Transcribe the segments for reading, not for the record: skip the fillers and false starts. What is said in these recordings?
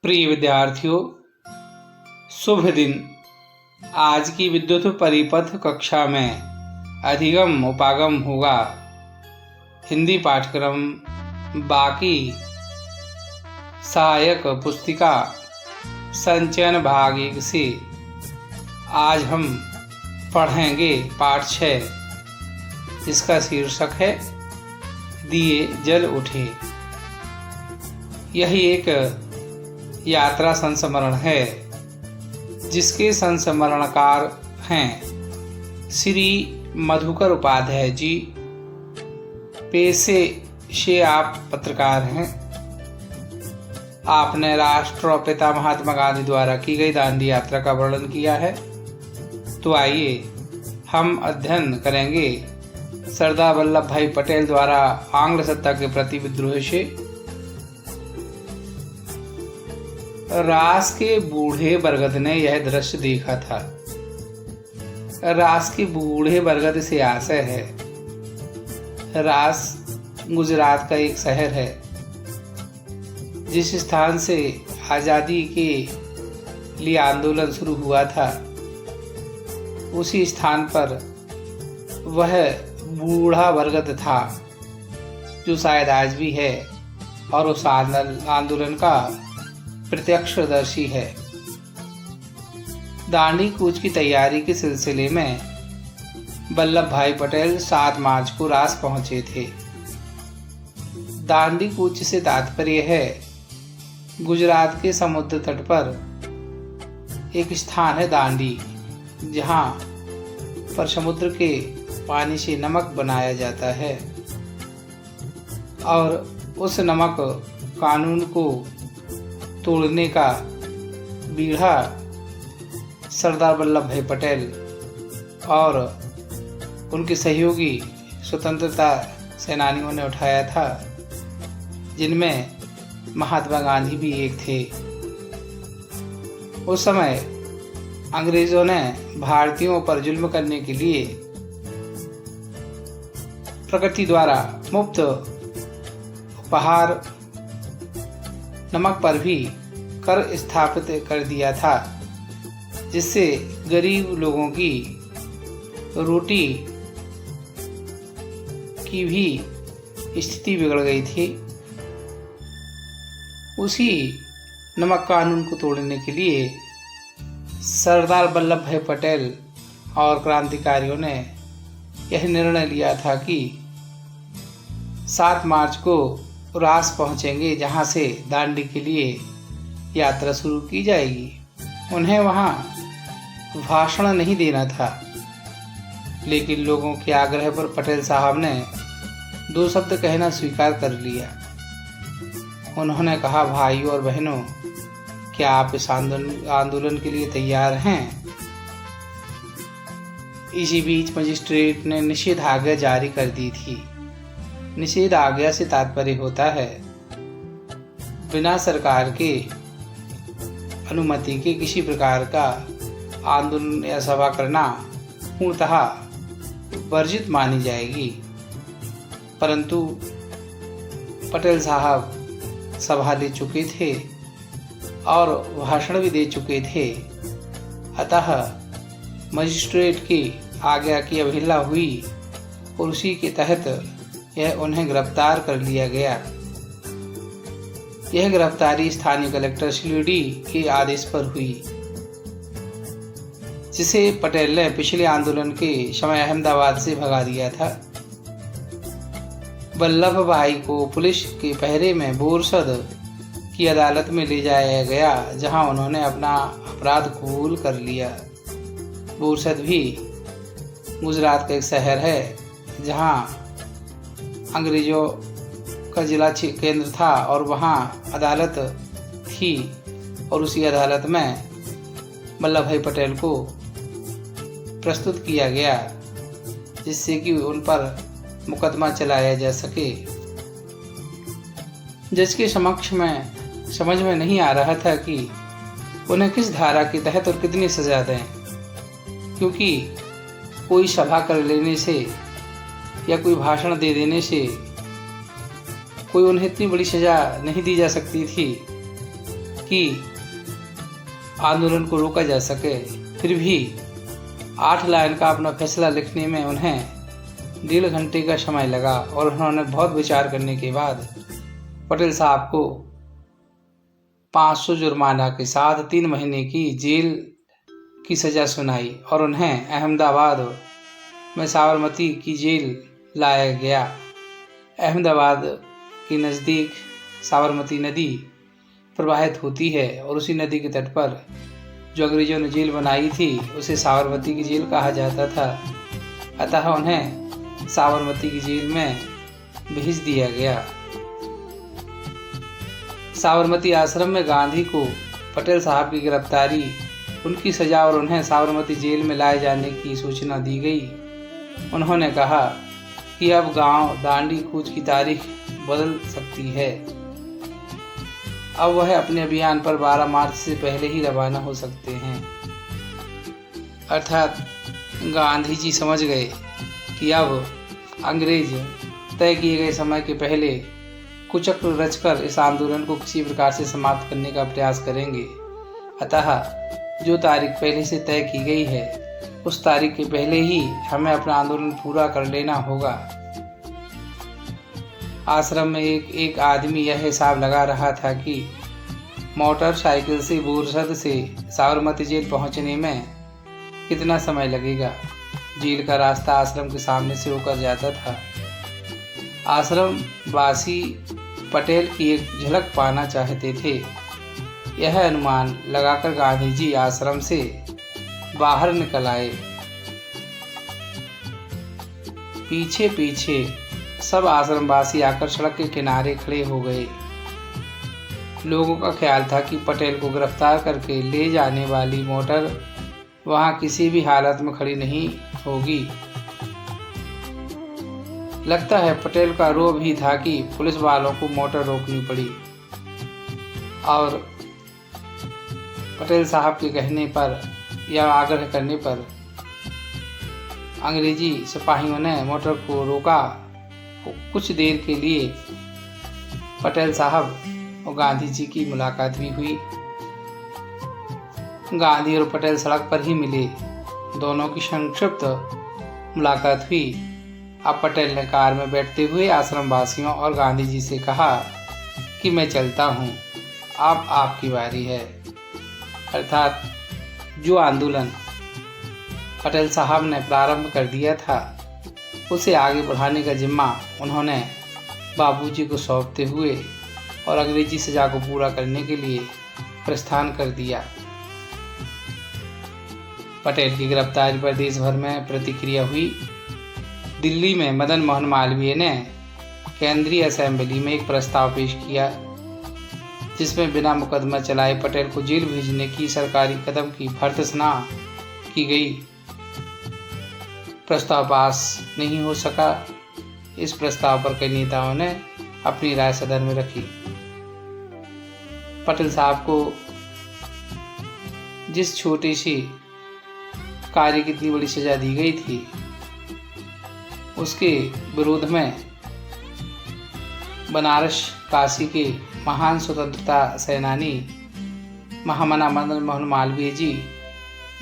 प्रिय विद्यार्थियों, शुभ दिन। आज की विद्युत परिपथ कक्षा में अधिगम उपागम होगा। हिंदी पाठ्यक्रम बाकी सहायक पुस्तिका संचयन भाग 1 से आज हम पढ़ेंगे पाठ 6, जिसका शीर्षक है दिए जल उठे। यह एक यात्रा संस्मरण है, जिसके संस्मरणकार हैं श्री मधुकर उपाध्याय जी। पेशे से आप पत्रकार हैं। आपने राष्ट्रपिता महात्मा गांधी द्वारा की गई दांडी यात्रा का वर्णन किया है। तो आइए हम अध्ययन करेंगे सरदार वल्लभ भाई पटेल द्वारा आंग्ल सत्ता के प्रति विद्रोह से। रास के बूढ़े बरगद ने यह दृश्य देखा था। रास के बूढ़े बरगद से आशय है। रास गुजरात का एक शहर है, जिस स्थान से आज़ादी के लिए आंदोलन शुरू हुआ था। उसी स्थान पर वह बूढ़ा बरगद था, जो शायद आज भी है और उस आंदोलन का प्रत्यक्षदर्शी है। दांडी कूच की तैयारी के सिलसिले में वल्लभ भाई पटेल 7 मार्च को रास पहुंचे थे। दांडी कूच से तात्पर्य है गुजरात के समुद्र तट पर एक स्थान है दांडी, जहां पर समुद्र के पानी से नमक बनाया जाता है और उस नमक कानून को तोड़ने का बीड़ा सरदार वल्लभ भाई पटेल और उनके सहयोगी स्वतंत्रता सेनानियों ने उठाया था, जिनमें महात्मा गांधी भी एक थे। उस समय अंग्रेजों ने भारतीयों पर जुल्म करने के लिए प्रकृति द्वारा मुफ्त उपहार नमक पर भी कर स्थापित कर दिया था, जिससे गरीब लोगों की रोटी की भी स्थिति बिगड़ गई थी। उसी नमक कानून को तोड़ने के लिए सरदार वल्लभ भाई पटेल और क्रांतिकारियों ने यह निर्णय लिया था कि 7 मार्च को रास पहुंचेंगे, जहां से दांडी के लिए यात्रा शुरू की जाएगी। उन्हें वहां भाषण नहीं देना था, लेकिन लोगों के आग्रह पर पटेल साहब ने 2 शब्द कहना स्वीकार कर लिया। उन्होंने कहा, भाइयों और बहनों, क्या आप इस आंदोलन के लिए तैयार हैं? इसी बीच मजिस्ट्रेट ने निषेधाज्ञा जारी कर दी थी। निषेध आज्ञा से तात्पर्य होता है बिना सरकार के अनुमति के किसी प्रकार का आंदोलन या सभा करना पूर्णतः वर्जित मानी जाएगी। परंतु पटेल साहब सभा दे चुके थे और भाषण भी दे चुके थे, अतः मजिस्ट्रेट की आज्ञा की अवहेलना हुई और उसी के तहत यह उन्हें गिरफ्तार कर लिया गया। यह गिरफ्तारी स्थानीय कलेक्टर शिलीडी के आदेश पर हुई, जिसे पटेल ने पिछले आंदोलन के समय अहमदाबाद से भगा दिया था। वल्लभ भाई को पुलिस के पहरे में बोरसद की अदालत में ले जाया गया, जहां उन्होंने अपना अपराध कबूल कर लिया। बोरसद भी गुजरात का एक शहर है, जहां अंग्रेजों का जिला केंद्र था और वहां अदालत थी, और उसी अदालत में वल्लभ भाई पटेल को प्रस्तुत किया गया, जिससे कि उन पर मुकदमा चलाया जा सके। जज के समक्ष में समझ में नहीं आ रहा था कि उन्हें किस धारा के तहत और कितनी सजा दें, क्योंकि कोई सभा कर लेने से या कोई भाषण दे देने से कोई उन्हें इतनी बड़ी सजा नहीं दी जा सकती थी। कि आंदोलन को रोका जा सके। फिर भी 8 लाइन का अपना फैसला लिखने में उन्हें 1.5 घंटे का समय लगा और उन्होंने बहुत विचार करने के बाद पटेल साहब को 500 जुर्माना के साथ 3 महीने की जेल की सज़ा सुनाई और उन्हें अहमदाबाद में साबरमती की जेल लाया गया। अहमदाबाद के नज़दीक साबरमती नदी प्रवाहित होती है और उसी नदी के तट पर जो अंग्रेजों ने जेल बनाई थी उसे साबरमती की जेल कहा जाता था। अतः उन्हें साबरमती की जेल में भेज दिया गया। साबरमती आश्रम में गांधी को पटेल साहब की गिरफ्तारी, उनकी सजा और उन्हें साबरमती जेल में लाए जाने की सूचना दी गई। उन्होंने कहा कि अब गांव दांडी कूच की तारीख बदल सकती है। अब वह अपने अभियान पर 12 मार्च से पहले ही रवाना हो सकते हैं। अर्थात गांधी जी समझ गए कि अब अंग्रेज तय किए गए समय के पहले कुचक्र रचकर इस आंदोलन को किसी प्रकार से समाप्त करने का प्रयास करेंगे। अतः जो तारीख पहले से तय की गई है उस तारीख के पहले ही हमें अपना आंदोलन पूरा कर लेना होगा। आश्रम में एक आदमी यह हिसाब लगा रहा था कि मोटरसाइकिल से बोरसद से साबरमती जेल पहुंचने में कितना समय लगेगा। जेल का रास्ता आश्रम के सामने से होकर जाता था। आश्रम वासी पटेल की एक झलक पाना चाहते थे। यह अनुमान लगाकर गांधी जी आश्रम से बाहर निकल आए। पीछे पीछे सब आश्रमवासी आकर सड़क के किनारे खड़े हो गए। लोगों का ख्याल था कि पटेल को गिरफ्तार करके ले जाने वाली मोटर वहां किसी भी हालत में खड़ी नहीं होगी। लगता है पटेल का रोब ही था कि पुलिस वालों को मोटर रोकनी पड़ी और पटेल साहब के कहने पर या आग्रह करने पर अंग्रेजी सिपाहियों ने मोटर को रोका। कुछ देर के लिए पटेल साहब और गांधी जी की मुलाकात भी हुई। गांधी और पटेल सड़क पर ही मिले। दोनों की संक्षिप्त मुलाकात हुई। अब पटेल ने कार में बैठते हुए आश्रम वासियों और गांधी जी से कहा कि मैं चलता हूँ, अब आपकी बारी है। अर्थात जो आंदोलन पटेल साहब ने प्रारंभ कर दिया था उसे आगे बढ़ाने का जिम्मा उन्होंने बाबूजी को सौंपते हुए और अंग्रेजी सजा को पूरा करने के लिए प्रस्थान कर दिया। पटेल की गिरफ्तारी पर देश भर में प्रतिक्रिया हुई। दिल्ली में मदन मोहन मालवीय ने केंद्रीय असेंबली में एक प्रस्ताव पेश किया जिसमें बिना मुकदमा चलाए पटेल को जेल भेजने की सरकारी कदम की भर्त्सना की गई। प्रस्ताव पास नहीं हो सका। इस प्रस्ताव पर कई नेताओं ने अपनी राय सदन में रखी। पटेल साहब को जिस छोटी सी कार्य की इतनी बड़ी सजा दी गई थी उसके विरोध में बनारस काशी के महान स्वतंत्रता सेनानी महामना मदन मोहन मालवीय जी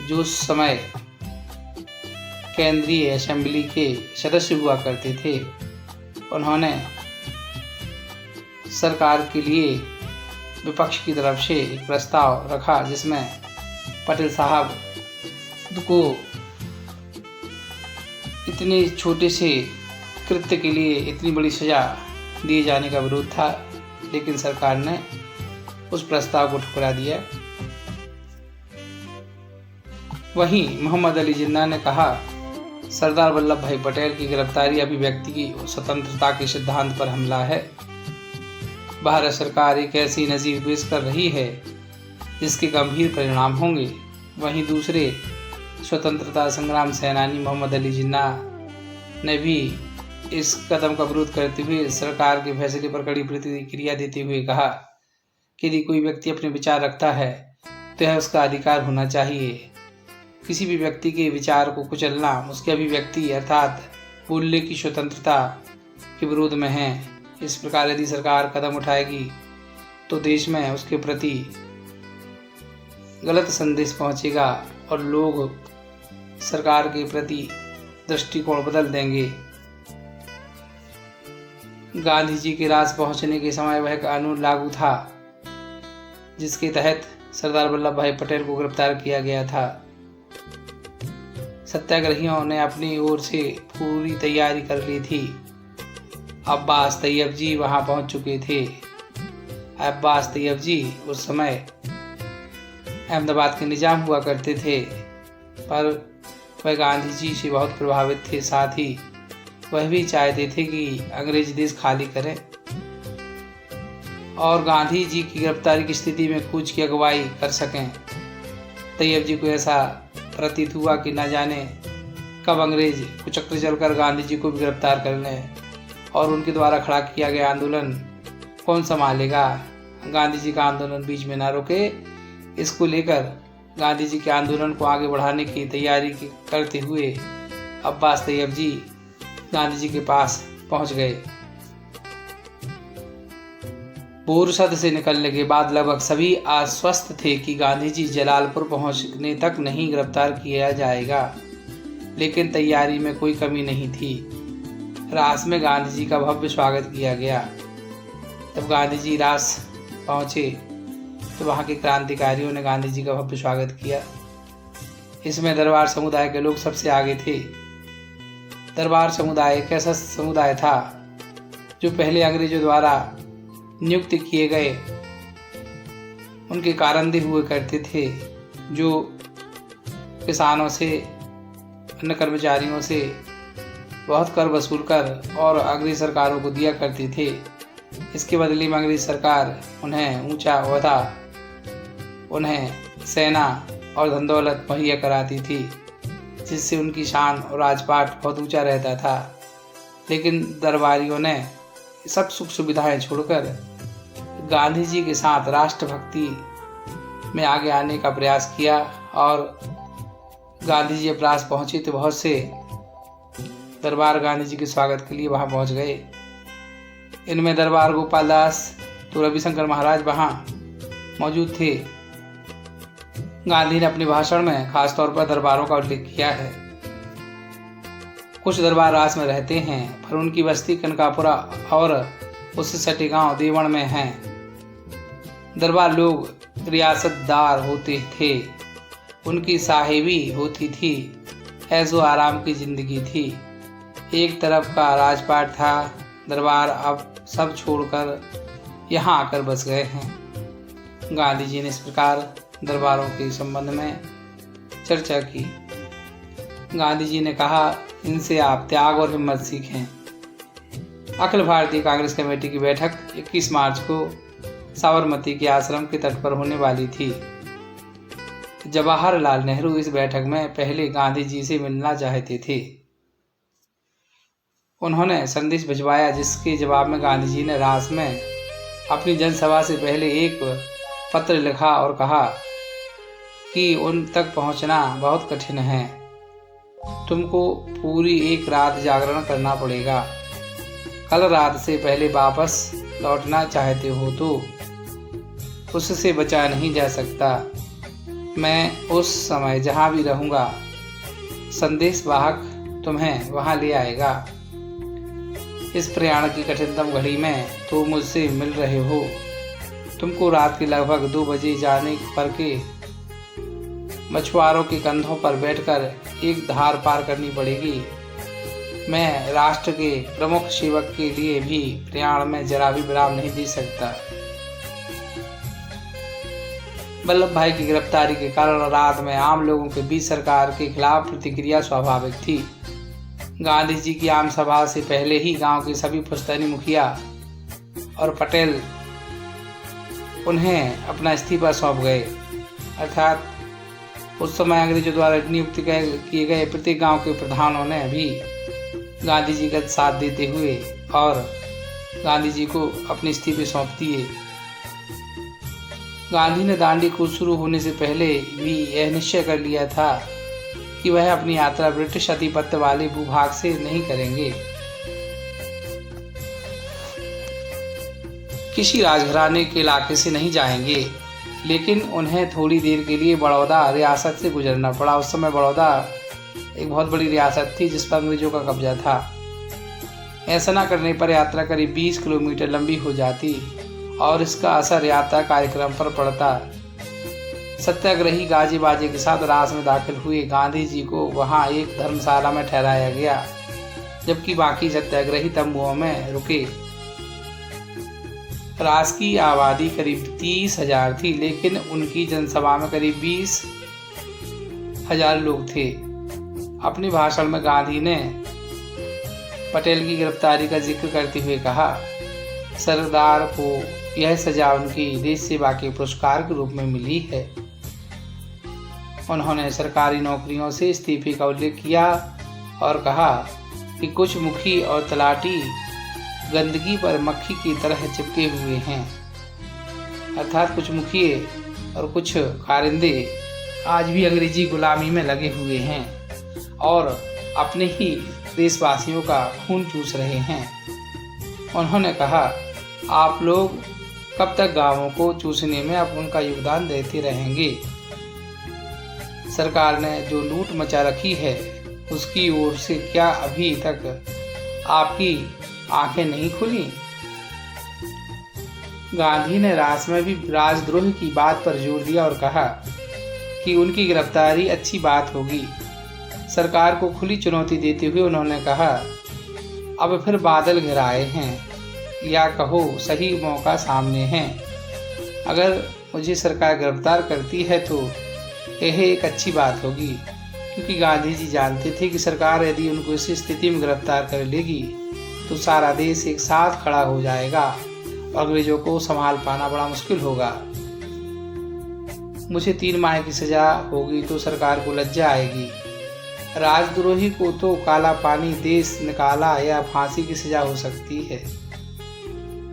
जो उस समय केंद्रीय असेंबली के सदस्य हुआ करते थे, उन्होंने सरकार के लिए विपक्ष की तरफ से एक प्रस्ताव रखा जिसमें पटेल साहब को इतने छोटे से कृत्य के लिए इतनी बड़ी सजा दिए जाने का विरोध था, लेकिन सरकार ने उस प्रस्ताव को ठुकरा दिया। वहीं मोहम्मद अली जिन्ना ने कहा, सरदार वल्लभ भाई पटेल की गिरफ्तारी अभिव्यक्ति की स्वतंत्रता के सिद्धांत पर हमला है। भारत सरकार एक ऐसी नज़ीर पेश कर रही है जिसके गंभीर परिणाम होंगे। वहीं दूसरे स्वतंत्रता संग्राम सेनानी मोहम्मद अली जिन्ना ने भी इस कदम का विरोध करते हुए सरकार के फैसले पर कड़ी प्रतिक्रिया देते हुए कहा कि यदि कोई व्यक्ति अपने विचार रखता है तो यह उसका अधिकार होना चाहिए। किसी भी व्यक्ति के विचार को कुचलना उसकी अभिव्यक्ति अर्थात बोलने की स्वतंत्रता के विरोध में है। इस प्रकार यदि सरकार कदम उठाएगी तो देश में उसके प्रति गलत संदेश पहुंचेगा और लोग सरकार के प्रति दृष्टिकोण बदल देंगे। गांधी जी के राज पहुंचने के समय वह कानून लागू था जिसके तहत सरदार वल्लभ भाई पटेल को गिरफ्तार किया गया था। सत्याग्रहियों ने अपनी ओर से पूरी तैयारी कर ली थी। अब्बास तैयब जी वहां पहुंच चुके थे। अब्बास तैयब जी उस समय अहमदाबाद के निजाम हुआ करते थे, पर वह गांधी जी से बहुत प्रभावित थे। साथ ही वह भी चाहते थे कि अंग्रेज देश खाली करें और गांधी जी की गिरफ्तारी की स्थिति में कूच की अगुवाई कर सकें। तैयब जी को ऐसा प्रतीत हुआ कि न जाने कब अंग्रेज कुचक्र चलकर गांधी जी को भी गिरफ्तार कर लें और उनके द्वारा खड़ा किया गया आंदोलन कौन संभालेगा। गांधी जी का आंदोलन बीच में न रुके, इसको लेकर गांधी जी के आंदोलन को आगे बढ़ाने की तैयारी करते हुए अब्बास तैयब जी गांधी जी के पास पहुंच गए। बोरसद से निकलने के बाद लगभग सभी आश्वस्त थे कि गांधी जी जलालपुर पहुंचने तक नहीं गिरफ्तार किया जाएगा, लेकिन तैयारी में कोई कमी नहीं थी। रास में गांधी जी का भव्य स्वागत किया गया। तब गांधी जी रास पहुंचे तो वहां के क्रांतिकारियों ने गांधी जी का भव्य स्वागत किया। इसमें दरबार समुदाय के लोग सबसे आगे थे। दरबार समुदाय एक ऐसा समुदाय था जो पहले अंग्रेजों द्वारा नियुक्त किए गए उनके कारिंदे हुए करते थे, जो किसानों से, अन्य कर्मचारियों से बहुत कर वसूल कर और अंग्रेज सरकारों को दिया करती थे। इसके बदले में अंग्रेज सरकार उन्हें ऊंचा ओहदा, उन्हें सेना और धन दौलत मुहैया कराती थी, जिससे उनकी शान और राजपाट बहुत ऊंचा रहता था। लेकिन दरबारियों ने सब सुख सुविधाएं छोड़कर गांधी जी के साथ राष्ट्रभक्ति में आगे आने का प्रयास किया और गांधी जी जब रास पहुंचे तो बहुत से दरबार गांधी जी के स्वागत के लिए वहां पहुंच गए। इनमें दरबार गोपाल दास तो रविशंकर महाराज वहां मौजूद थे। गांधी ने अपने भाषण में खासतौर पर दरबारों का उल्लेख किया है। कुछ दरबार रास में रहते हैं, पर उनकी बस्ती कनकापुरा और उससे सटे गांव देवण में है। दरबार लोग रियासतदार होते थे, उनकी साहिबी होती थी, ऐसो आराम की जिंदगी थी। एक तरफ का राजपाट था। दरबार अब सब छोड़कर यहाँ आकर बस गए हैं। गांधी जी ने इस प्रकार दरबारों के संबंध में चर्चा की। गांधी जी ने कहा, इनसे आप त्याग और हिम्मत सीखें। अखिल भारतीय कांग्रेस कमेटी की बैठक 21 मार्च को साबरमती के आश्रम के तट पर होने वाली थी। जवाहरलाल नेहरू इस बैठक में पहले गांधी जी से मिलना चाहते थे। उन्होंने संदेश भिजवाया, जिसके जवाब में गांधी जी ने रास में अपनी जनसभा से पहले एक पत्र लिखा और कहा कि उन तक पहुंचना बहुत कठिन है। तुमको पूरी एक रात जागरण करना पड़ेगा। कल रात से पहले वापस लौटना चाहते हो तो उससे बचा नहीं जा सकता। मैं उस समय जहां भी रहूंगा, संदेश वाहक तुम्हें वहां ले आएगा। इस प्रयाण की कठिनतम घड़ी में तो मुझसे मिल रहे हो। तुमको रात के लगभग 2 बजे जाने पर के मछुआरों के कंधों पर बैठकर एक धार पार करनी पड़ेगी। मैं राष्ट्र के प्रमुख सेवक के लिए भी प्रयाण में जरा भी विराम नहीं दे सकता। वल्लभ भाई की गिरफ्तारी के कारण रात में आम लोगों के बीच सरकार के खिलाफ प्रतिक्रिया स्वाभाविक थी। गांधी जी की आम सभा से पहले ही गांव के सभी पुश्तैनी मुखिया और पटेल उन्हें अपना इस्तीफा सौंप गए। अर्थात उस समय अंग्रेजों द्वारा नियुक्त किए गए प्रत्येक गांव के प्रधानों ने भी गांधी जी का साथ देते हुए और गांधी जी को अपने इस्तीफे सौंप दिए। गांधी ने दांडी कूच शुरू होने से पहले भी यह निश्चय कर लिया था कि वह अपनी यात्रा ब्रिटिश आधिपत्य वाले भूभाग से नहीं करेंगे। किसी राजघराने के इलाके से नहीं जाएंगे। लेकिन उन्हें थोड़ी देर के लिए बड़ौदा रियासत से गुजरना पड़ा। उस समय बड़ौदा एक बहुत बड़ी रियासत थी जिस पर अंग्रेजों का कब्जा था। ऐसा न करने पर यात्रा करीब 20 किलोमीटर लंबी हो जाती और इसका असर यात्रा कार्यक्रम पर पड़ता। सत्याग्रही गाजे बाजे के साथ रास में दाखिल हुए। गांधी जी को वहां एक धर्मशाला में ठहराया गया, जबकि बाकी सत्याग्रही तंबुओं में रुके। रास की आबादी करीब 30,000 थी, लेकिन उनकी जनसभा में करीब 20,000 लोग थे। अपने भाषण में गांधी ने पटेल की गिरफ्तारी का जिक्र करते हुए कहा, सरदार को यह सजा उनकी देश सेवा के पुरस्कार के रूप में मिली है। उन्होंने सरकारी नौकरियों से इस्तीफे का उल्लेख किया और कहा कि कुछ मुखी और तलाटी गंदगी पर मक्खी की तरह चिपके हुए हैं, अर्थात कुछ मुखिए और कुछ कारिंदे आज भी अंग्रेजी गुलामी में लगे हुए हैं और अपने ही देशवासियों का खून चूस रहे हैं। उन्होंने कहा, आप लोग कब तक गांवों को चूसने में अब उनका योगदान देते रहेंगे? सरकार ने जो लूट मचा रखी है उसकी ओर से क्या अभी तक आपकी आंखें नहीं खुली? गांधी ने रास में भी राजद्रोह की बात पर जोर दिया और कहा कि उनकी गिरफ्तारी अच्छी बात होगी। सरकार को खुली चुनौती देते हुए उन्होंने कहा, अब फिर बादल घिराए हैं, या कहो सही मौका सामने है। अगर मुझे सरकार गिरफ्तार करती है तो यह एक अच्छी बात होगी, क्योंकि गांधी जी जानते थे कि सरकार यदि उनको इस स्थिति में गिरफ्तार कर लेगी तो सारा देश एक साथ खड़ा हो जाएगा और अंग्रेजों को संभाल पाना बड़ा मुश्किल होगा। मुझे 3 माह की सजा होगी तो सरकार को लज्जा आएगी। राजद्रोही को तो काला पानी देश निकाला या फांसी की सजा हो सकती है।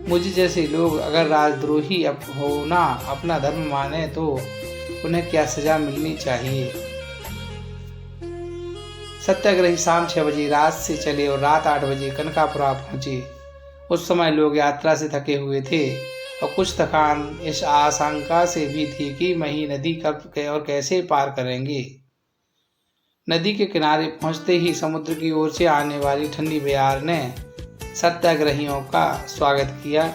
मुझे जैसे लोग अगर राजद्रोही होना अपना धर्म माने तो उन्हें क्या सजा मिलनी चाहिए। सत्याग्रही शाम 6 बजे रात से चले और रात 8 बजे कनकापुरा पहुंचे। उस समय लोग यात्रा से थके हुए थे और कुछ थकान इस आशंका से भी थी कि मही नदी कब और कैसे पार करेंगे। नदी के किनारे पहुंचते ही समुद्र की ओर से आने वाली ठंडी बयार ने सत्याग्रहियों का स्वागत किया।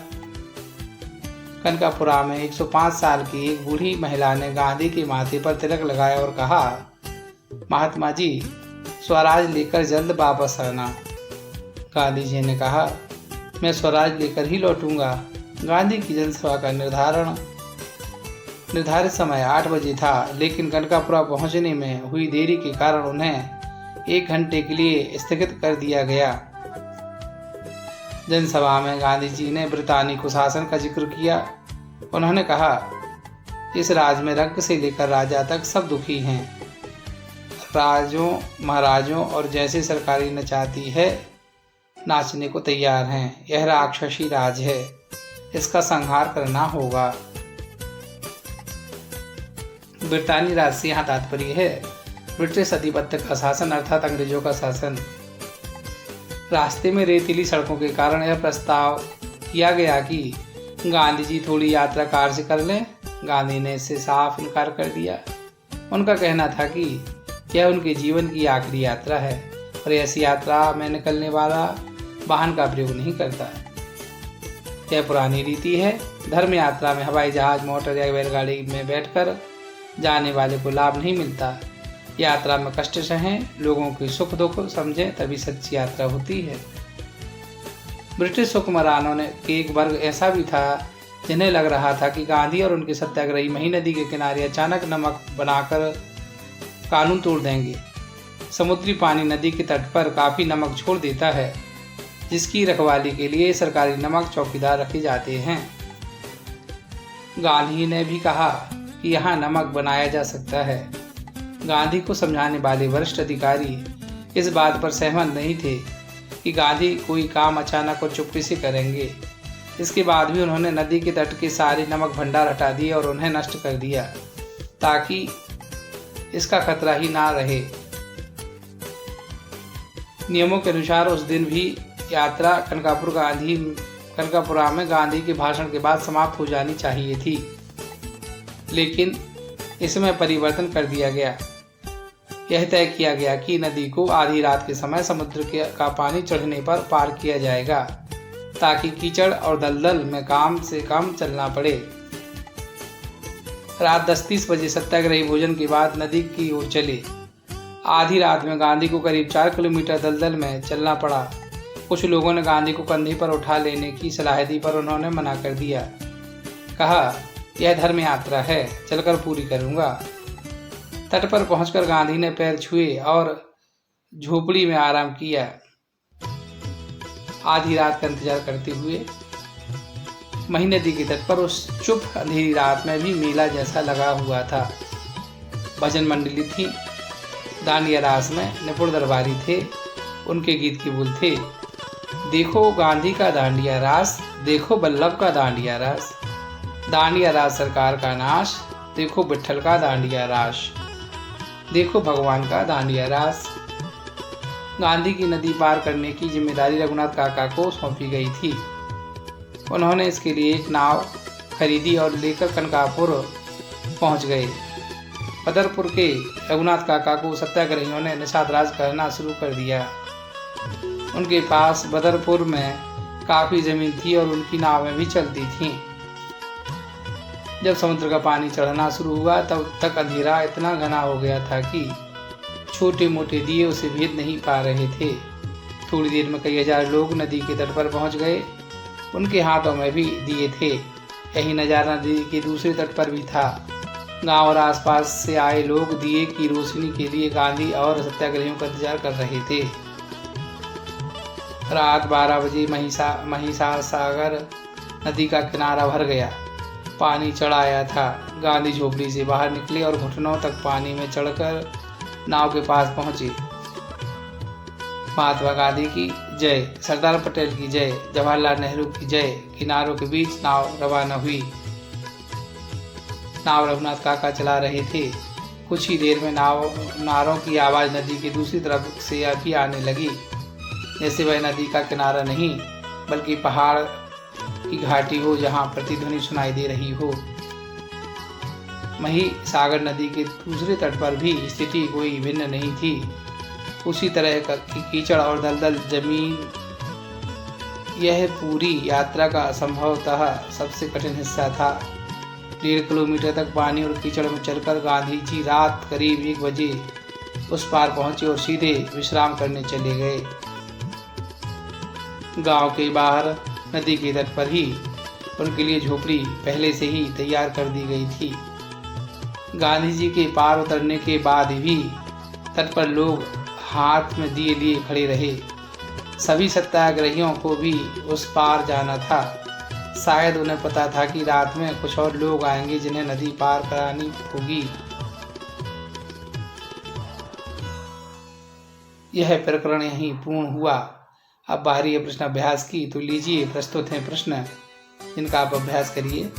कनकापुरा में 105 साल की एक बूढ़ी महिला ने गांधी के माथे पर तिलक लगाया और कहा, महात्मा जी, स्वराज लेकर जल्द वापस आना। गांधी जी ने कहा, मैं स्वराज लेकर ही लौटूंगा। गांधी की जनसभा का निर्धारित समय 8 बजे था, लेकिन कनकापुरा पहुंचने में हुई देरी के कारण उन्हें 1 घंटे के लिए स्थगित कर दिया गया। जनसभा में गांधी जी ने ब्रितानी कुशासन का जिक्र किया। उन्होंने कहा, इस राज में रंक से लेकर राजा तक सब दुखी हैं। राजों महाराजों और जैसे सरकारी नचाती है नाचने को तैयार हैं। यह राक्षसी राज है, इसका संहार करना होगा। ब्रितानी राज से यहाँ तात्पर्य है ब्रिटिश आधिपत्य का शासन, अर्थात अंग्रेजों का शासन। रास्ते में रेतीली सड़कों के कारण यह प्रस्ताव किया गया कि गांधी जी थोड़ी यात्रा कार से कर लें। गांधी ने इससे साफ इनकार कर दिया। उनका कहना था कि यह उनके जीवन की आखिरी यात्रा है और ऐसी यात्रा में निकलने वाला वाहन का प्रयोग नहीं करता। यह पुरानी रीति है। धर्म यात्रा में हवाई जहाज, मोटर या बैलगाड़ी में बैठकर जाने वाले को लाभ नहीं मिलता। यात्रा में कष्ट सहें, लोगों की सुख दुख समझें, तभी सच्ची यात्रा होती है। ब्रिटिश हुक्मरानों ने एक वर्ग ऐसा भी था जिन्हें लग रहा था कि गांधी और उनके सत्याग्रही मही नदी के किनारे अचानक नमक बनाकर कानून तोड़ देंगे। समुद्री पानी नदी के तट पर काफ़ी नमक छोड़ देता है, जिसकी रखवाली के लिए सरकारी नमक चौकीदार रखे जाते हैं। गांधी ने भी कहा कि यहाँ नमक बनाया जा सकता है। गांधी को समझाने वाले वरिष्ठ अधिकारी इस बात पर सहमत नहीं थे कि गांधी कोई काम अचानक और चुप्पी से करेंगे। इसके बाद भी उन्होंने नदी के तट के सारे नमक भंडार हटा दिए और उन्हें नष्ट कर दिया ताकि इसका खतरा ही ना रहे। नियमों के अनुसार उस दिन भी यात्रा कनकापुरा में गांधी के भाषण के बाद समाप्त हो जानी चाहिए थी, लेकिन इसमें परिवर्तन कर दिया गया। यह तय किया गया कि नदी को आधी रात के समय समुद्र का पानी चढ़ने पर पार किया जाएगा, ताकि कीचड़ और दलदल में कम से कम चलना पड़े। रात 10:30 बजे सत्याग्रही भोजन के बाद नदी की ओर चले। आधी रात में गांधी को करीब 4 किलोमीटर दलदल में चलना पड़ा। कुछ लोगों ने गांधी को कंधे पर उठा लेने की सलाह दी, पर उन्होंने मना कर दिया। कहा, यह धर्म यात्रा है, चलकर पूरी करूंगा। तट पर पहुंचकर गांधी ने पैर छुए और झोपड़ी में आराम किया। आधी रात का इंतजार करते हुए मही नदी के तट पर उस चुप अंधेरी रात में भी मेला जैसा लगा हुआ था। भजन मंडली थी, दांडिया रास में निपुण दरबारी थे। उनके गीत के बोल थे, देखो गांधी का दांडिया रास, देखो बल्लभ का दांडिया रास, दांडिया रास सरकार का नाश, देखो विट्ठल का दांडिया रास, देखो भगवान का दांडिया रास। गांधी की नदी पार करने की जिम्मेदारी रघुनाथ काका को सौंपी गई थी। उन्होंने इसके लिए एक नाव खरीदी और लेकर कनकापुर पहुंच गए। बदरपुर के रघुनाथ काका को सत्याग्रहियों ने निषाद राज करना शुरू कर दिया। उनके पास बदरपुर में काफ़ी ज़मीन थी और उनकी नावें भी चलती थीं। जब समुद्र का पानी चढ़ना शुरू हुआ तब तक अंधेरा इतना घना हो गया था कि छोटे मोटे दिए उसे भेद नहीं पा रहे थे। थोड़ी देर में कई हजार लोग नदी के तट पर पहुंच गए। उनके हाथों में भी दिए थे। यही नज़ारा नदी के दूसरे तट पर भी था। गांव और आसपास से आए लोग दिए की रोशनी के लिए गांधी और सत्याग्रहियों का इंतजार कर रहे थे। रात 12 बजे महिसार सागर नदी का किनारा भर गया। पानी चढ़ आया था। गांधी झोपड़ी से बाहर निकले और घुटनों तक पानी में चढ़कर नाव के पास पहुंचे। महात्मा गांधी की जय, सरदार पटेल की जय, जवाहरलाल नेहरू की जय। किनारों के बीच नाव रवाना हुई। नाव रघुनाथ काका चला रहे थे। कुछ ही देर में नारों की आवाज़ नदी की दूसरी तरफ से भी आने लगी, जैसे वह नदी का किनारा नहीं बल्कि पहाड़ की घाटी हो जहां प्रतिध्वनि सुनाई दे रही हो। मही सागर नदी के दूसरे तट पर भी स्थिति कोई भिन्न नहीं थी। उसी तरह का कीचड़ और दलदल जमीन। यह पूरी यात्रा का संभवतः सबसे कठिन हिस्सा था। 1.5 किलोमीटर तक पानी और कीचड़ में चलकर गांधी जी रात करीब 1 बजे उस पार पहुंचे और सीधे विश्राम करने चले गए। गांव के बाहर नदी के तट पर ही उनके लिए झोपड़ी पहले से ही तैयार कर दी गई थी। गांधी जी के पार उतरने के बाद भी तट पर लोग हाथ में दिए लिए खड़े रहे। सभी सत्याग्रहियों को भी उस पार जाना था। शायद उन्हें पता था कि रात में कुछ और लोग आएंगे जिन्हें नदी पार करानी होगी। यह प्रकरण यहीं पूर्ण हुआ। अब बारी है प्रश्न अभ्यास की, तो लीजिए प्रस्तुत हैं प्रश्न जिनका आप अभ्यास करिए।